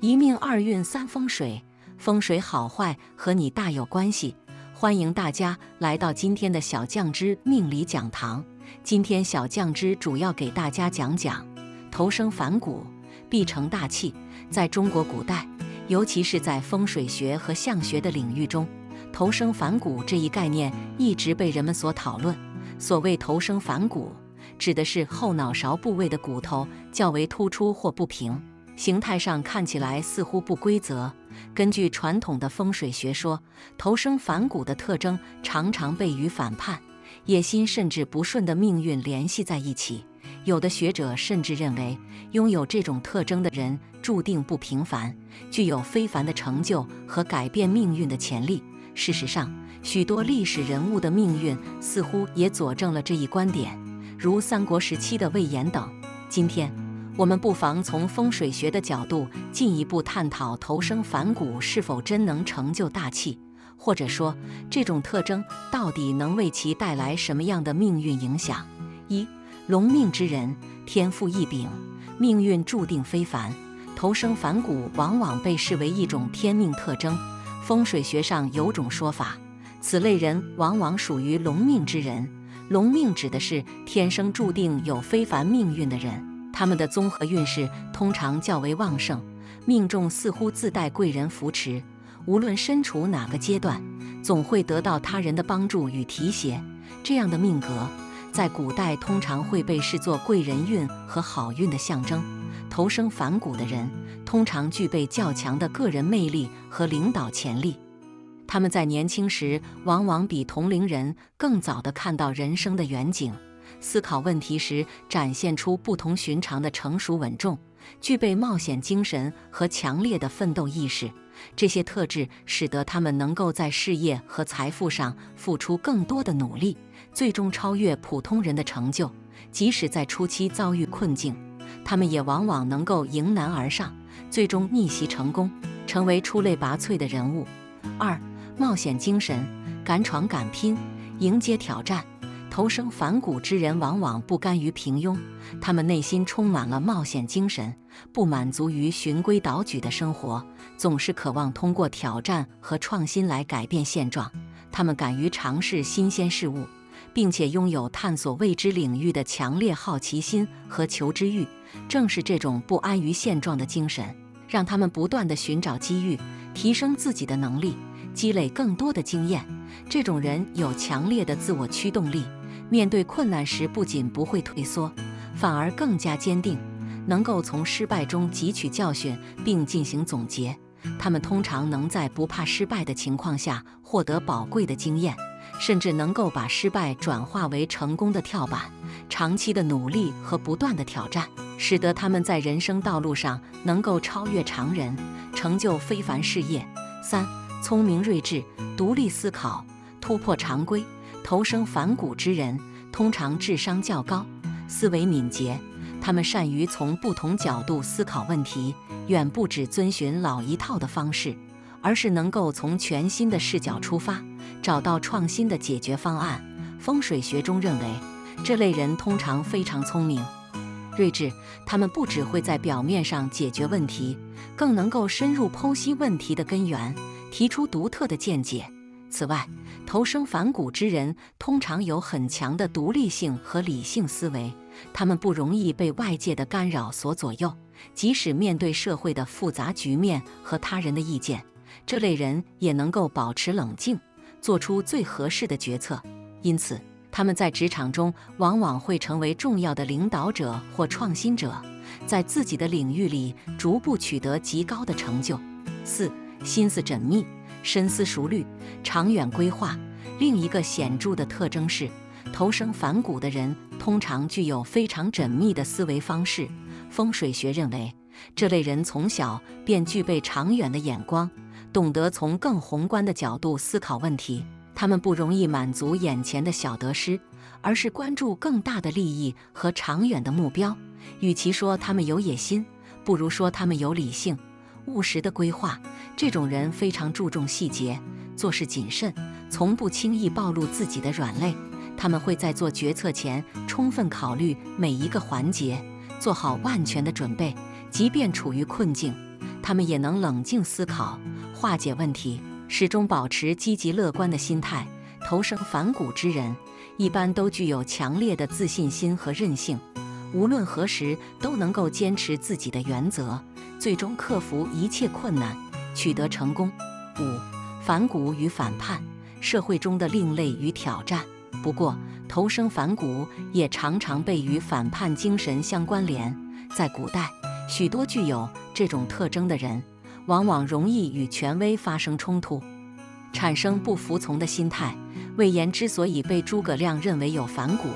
一命二运三风水，风水好坏和你大有关系。欢迎大家来到今天的小酱之命理讲堂。今天小酱之主要给大家讲讲头生反骨，必成大器。在中国古代，尤其是在风水学和相学的领域中，头生反骨这一概念一直被人们所讨论。所谓头生反骨，指的是后脑勺部位的骨头较为突出或不平，形态上看起来似乎不规则。根据传统的风水学说，头生反骨的特征常常被与反叛、野心甚至不顺的命运联系在一起。有的学者甚至认为，拥有这种特征的人注定不平凡，具有非凡的成就和改变命运的潜力。事实上，许多历史人物的命运似乎也佐证了这一观点，如三国时期的魏延等。今天，我们不妨从风水学的角度进一步探讨头生反骨是否真能成就大器，或者说这种特征到底能为其带来什么样的命运影响。一、龙命之人，天赋异禀，命运注定非凡。头生反骨往往被视为一种天命特征。风水学上有种说法，此类人往往属于龙命之人。龙命指的是天生注定有非凡命运的人，他们的综合运势通常较为旺盛，命中似乎自带贵人扶持，无论身处哪个阶段，总会得到他人的帮助与提携。这样的命格在古代通常会被视作贵人运和好运的象征。头生反骨的人通常具备较强的个人魅力和领导潜力，他们在年轻时往往比同龄人更早地看到人生的远景，思考问题时展现出不同寻常的成熟稳重，具备冒险精神和强烈的奋斗意识。这些特质使得他们能够在事业和财富上付出更多的努力，最终超越普通人的成就。即使在初期遭遇困境，他们也往往能够迎难而上，最终逆袭成功，成为出类拔萃的人物。二、冒险精神，敢闯敢拼，迎接挑战。头生反骨之人往往不甘于平庸，他们内心充满了冒险精神，不满足于循规蹈矩的生活，总是渴望通过挑战和创新来改变现状。他们敢于尝试新鲜事物，并且拥有探索未知领域的强烈好奇心和求知欲。正是这种不安于现状的精神，让他们不断地寻找机遇，提升自己的能力，积累更多的经验。这种人有强烈的自我驱动力，面对困难时不仅不会退缩，反而更加坚定，能够从失败中汲取教训并进行总结。他们通常能在不怕失败的情况下获得宝贵的经验，甚至能够把失败转化为成功的跳板。长期的努力和不断的挑战，使得他们在人生道路上能够超越常人，成就非凡事业。三、聪明睿智，独立思考，突破常规。头生反骨之人通常智商较高，思维敏捷，他们善于从不同角度思考问题，远不只遵循老一套的方式，而是能够从全新的视角出发，找到创新的解决方案。风水学中认为，这类人通常非常聪明、睿智，他们不只会在表面上解决问题，更能够深入剖析问题的根源，提出独特的见解。此外，头生反骨之人通常有很强的独立性和理性思维，他们不容易被外界的干扰所左右，即使面对社会的复杂局面和他人的意见，这类人也能够保持冷静，做出最合适的决策。因此，他们在职场中往往会成为重要的领导者或创新者，在自己的领域里逐步取得极高的成就。四、心思缜密，深思熟虑，长远规划。另一个显著的特征是，头生反骨的人通常具有非常缜密的思维方式。风水学认为，这类人从小便具备长远的眼光，懂得从更宏观的角度思考问题。他们不容易满足眼前的小得失，而是关注更大的利益和长远的目标。与其说他们有野心，不如说他们有理性、务实的规划。这种人非常注重细节，做事谨慎，从不轻易暴露自己的软肋。他们会在做决策前充分考虑每一个环节，做好万全的准备，即便处于困境，他们也能冷静思考，化解问题，始终保持积极乐观的心态。投生反骨之人，一般都具有强烈的自信心和韧性，无论何时都能够坚持自己的原则，最终克服一切困难，取得成功。5. 反骨与反叛，社会中的另类与挑战。不过，投生反骨也常常被与反叛精神相关联。在古代，许多具有这种特征的人，往往容易与权威发生冲突，产生不服从的心态。魏延之所以被诸葛亮认为有反骨，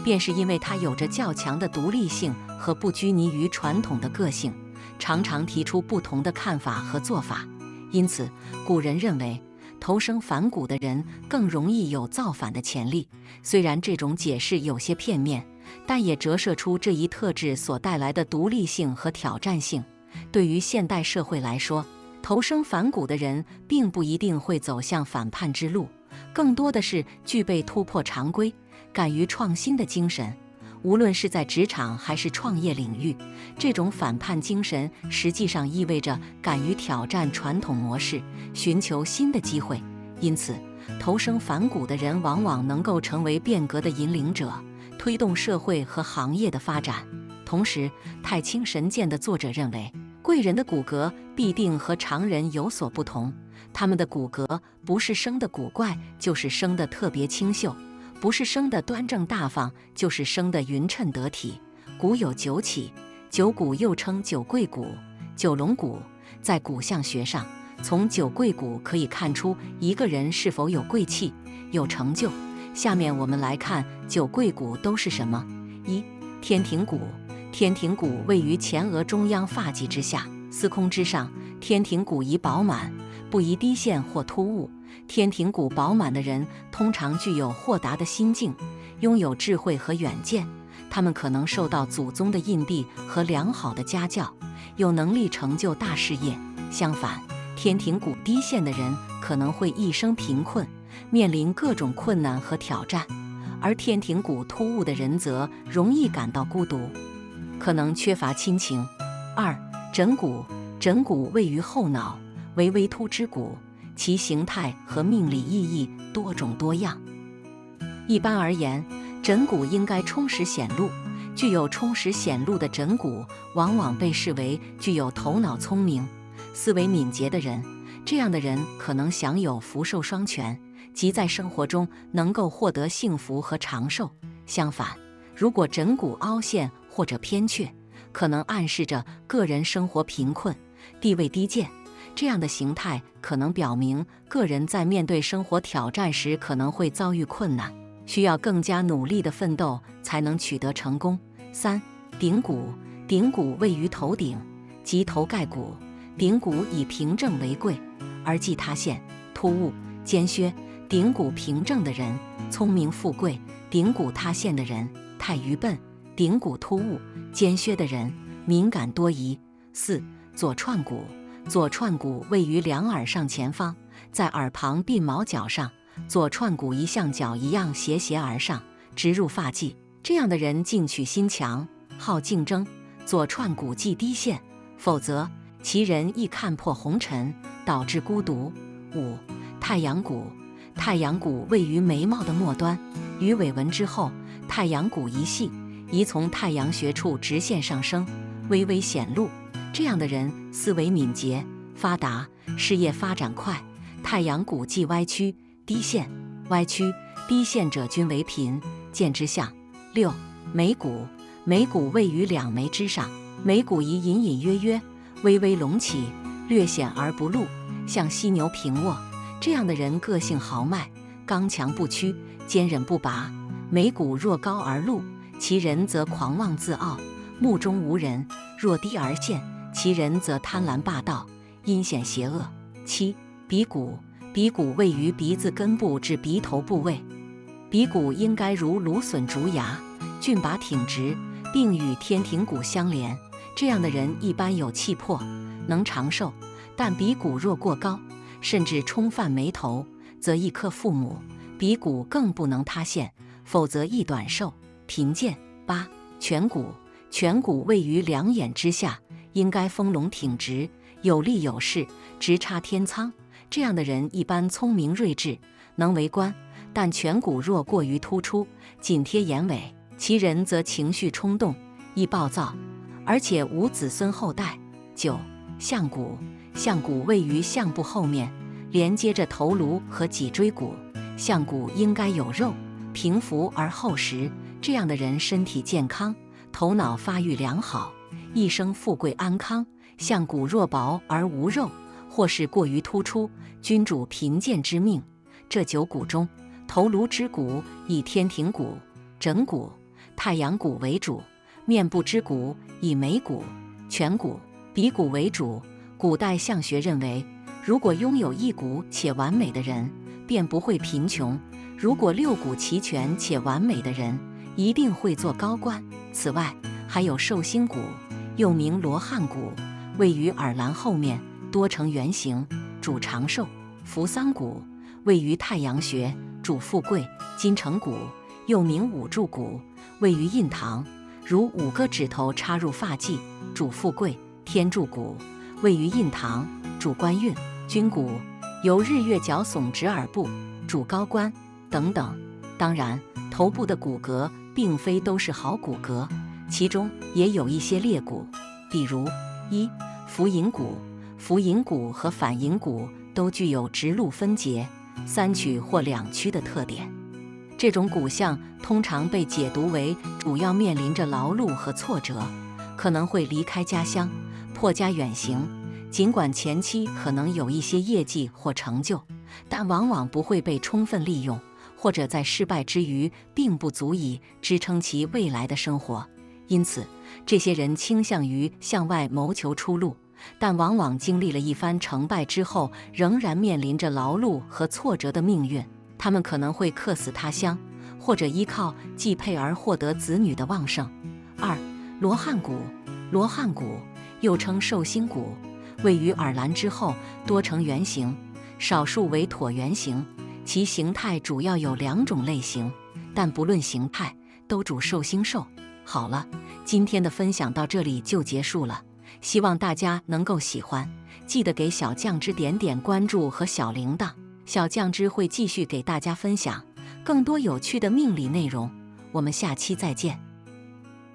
便是因为他有着较强的独立性和不拘泥于传统的个性，常常提出不同的看法和做法。因此，古人认为投生反骨的人更容易有造反的潜力。虽然这种解释有些片面，但也折射出这一特质所带来的独立性和挑战性。对于现代社会来说，投生反骨的人并不一定会走向反叛之路，更多的是具备突破常规、敢于创新的精神。无论是在职场还是创业领域，这种反叛精神实际上意味着敢于挑战传统模式，寻求新的机会。因此，投生反骨的人往往能够成为变革的引领者，推动社会和行业的发展。同时，太清神剑的作者认为，贵人的骨骼必定和常人有所不同，他们的骨骼不是生的古怪，就是生的特别清秀，不是生的端正大方，就是生的匀称得体。骨有九起，九骨又称九贵骨、九龙骨。在骨相学上，从九贵骨可以看出一个人是否有贵气、有成就。下面我们来看九贵骨都是什么。1. 天庭骨。天庭骨位于前额中央发际之下，司空之上。天庭骨宜饱满，不宜低陷或突兀。天庭骨饱满的人通常具有豁达的心境，拥有智慧和远见。他们可能受到祖宗的印地和良好的家教，有能力成就大事业。相反，天庭骨低陷的人可能会一生贫困，面临各种困难和挑战。而天庭骨突兀的人则容易感到孤独，可能缺乏亲情。2. 枕骨。枕骨位于后脑，为微突之骨，其形态和命理意义多种多样。一般而言，枕骨应该充实显露，具有充实显露的枕骨往往被视为具有头脑聪明、思维敏捷的人。这样的人可能享有福寿双全，即在生活中能够获得幸福和长寿。相反，如果枕骨凹陷或者偏缺，可能暗示着个人生活贫困、地位低贱。这样的形态可能表明个人在面对生活挑战时可能会遭遇困难，需要更加努力的奋斗才能取得成功。3. 顶骨。顶骨位于头顶，即头盖骨。顶骨以平正为贵，而忌塌陷、突兀、尖削。顶骨平正的人聪明富贵，顶骨塌陷的人太愚笨，顶骨突兀、尖削的人敏感多疑。4. 左串骨。左串骨位于两耳上前方，在耳旁鬓毛角上。左串骨宜像角一样斜斜而上，直入发际。这样的人进取心强，好竞争。左串骨忌低陷，否则其人易看破红尘，导致孤独。5. 太阳骨。太阳骨位于眉毛的末端，于尾纹之后。太阳骨宜细，宜从太阳穴处直线上升，微微显露。这样的人思维敏捷、发达，事业发展快。太阳骨忌歪曲、低陷。歪曲、低陷者均为贫贱之相。6. 眉骨。眉骨位于两眉之上，眉骨宜隐隐约约，微微隆起，略显而不露，像犀牛平卧。这样的人个性豪迈，刚强不屈，坚韧不拔。眉骨若高而露，其人则狂妄自傲，目中无人；若低而陷，其人则贪婪霸道，阴险邪恶。7. 鼻骨。鼻骨位于鼻子根部至鼻头部位，鼻骨应该如芦笋竹芽，峻拔挺直，并与天庭骨相连。这样的人一般有气魄，能长寿，但鼻骨若过高，甚至冲犯眉头，则易克父母。鼻骨更不能塌陷，否则易短寿、贫贱。8. 颧骨。颧骨位于两眼之下，应该丰隆挺直，有力有势，直插天仓。这样的人一般聪明睿智，能为官，但颧骨若过于突出，紧贴眼尾，其人则情绪冲动，易暴躁，而且无子孙后代。9. 项骨，项骨位于项部后面，连接着头颅和脊椎骨。项骨应该有肉，平伏而厚实，这样的人身体健康，头脑发育良好，一生富贵安康。项骨若薄而无肉，或是过于突出，君主贫贱之命。这9骨中，头颅之骨以天庭骨、枕骨、太阳骨为主，面部之骨以眉骨、颧骨、鼻骨为主。古代相学认为，如果拥有一骨且完美的人，便不会贫穷；如果6骨齐全且完美的人，一定会做高官。此外，还有寿星骨，又名罗汉骨，位于耳兰后面，多呈圆形，主长寿。扶桑骨位于太阳穴，主富贵。金城骨又名五柱骨，位于印堂，如5个指头插入发髻，主富贵。天柱骨位于印堂，主官运。君骨由日月角耸直耳部，主高官等等。当然，头部的骨骼并非都是好骨骼，其中也有一些劣骨，比如1. 浮隐骨。浮隐骨和反隐骨都具有直路分节、3曲或2曲的特点。这种骨相通常被解读为主要面临着劳碌和挫折，可能会离开家乡，破家远行。尽管前期可能有一些业绩或成就，但往往不会被充分利用，或者在失败之余并不足以支撑其未来的生活。因此，这些人倾向于向外谋求出路，但往往经历了一番成败之后，仍然面临着劳碌和挫折的命运。他们可能会客死他乡，或者依靠继配而获得子女的旺盛。2. 罗汉骨。罗汉骨又称寿星骨，位于耳兰之后，多呈圆形，少数为椭圆形。其形态主要有2种类型，但不论形态，都主寿星寿。好了，今天的分享到这里就结束了，希望大家能够喜欢，记得给小酱汁点点关注和小铃铛，小酱汁会继续给大家分享更多有趣的命理内容。我们下期再见。